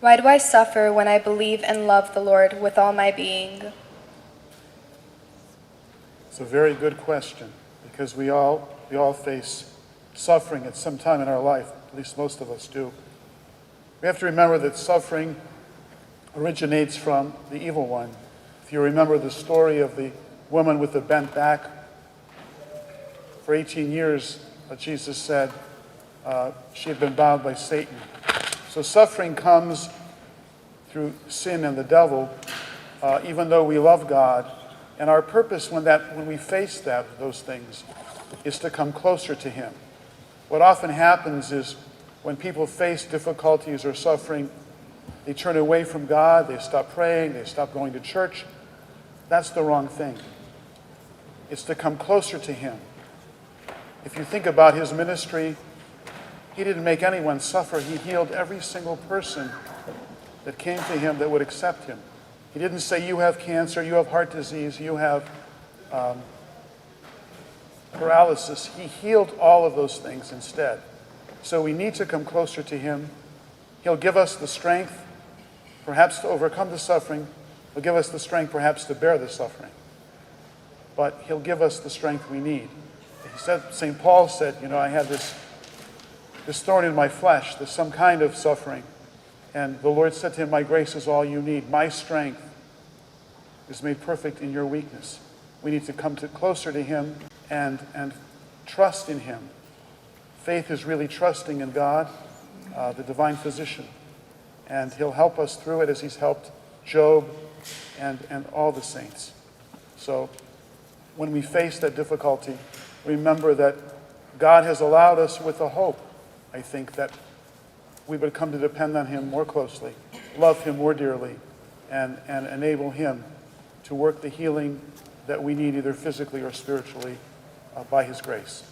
Why do I suffer when I believe and love the Lord with all my being? It's a very good question, because we all face suffering at some time in our life. At least most of us do. We have to remember that suffering originates from the evil one. If you remember the story of the woman with the bent back, for 18 years, Jesus said she had been bound by Satan. So suffering comes through sin and the devil, even though we love God. And our purpose when we face those things is to come closer to Him. What often happens is when people face difficulties or suffering, they turn away from God, they stop praying, they stop going to church. That's the wrong thing. It's to come closer to Him. If you think about His ministry, He didn't make anyone suffer. He healed every single person that came to Him that would accept Him. He didn't say, you have cancer, you have heart disease, you have paralysis. He healed all of those things instead. So we need to come closer to Him. He'll give us the strength, perhaps to overcome the suffering. He'll give us the strength, perhaps, to bear the suffering. But He'll give us the strength we need. St. Paul said, I have this thorn in my flesh, there's some kind of suffering. And the Lord said to him, my grace is all you need. My strength is made perfect in your weakness. We need to come closer to Him and trust in Him. Faith is really trusting in God, the divine physician. And He'll help us through it as He's helped Job and all the saints. So when we face that difficulty, remember that God has allowed us with a hope, I think, that we would come to depend on Him more closely, love Him more dearly, and enable Him to work the healing that we need, either physically or spiritually, by His grace.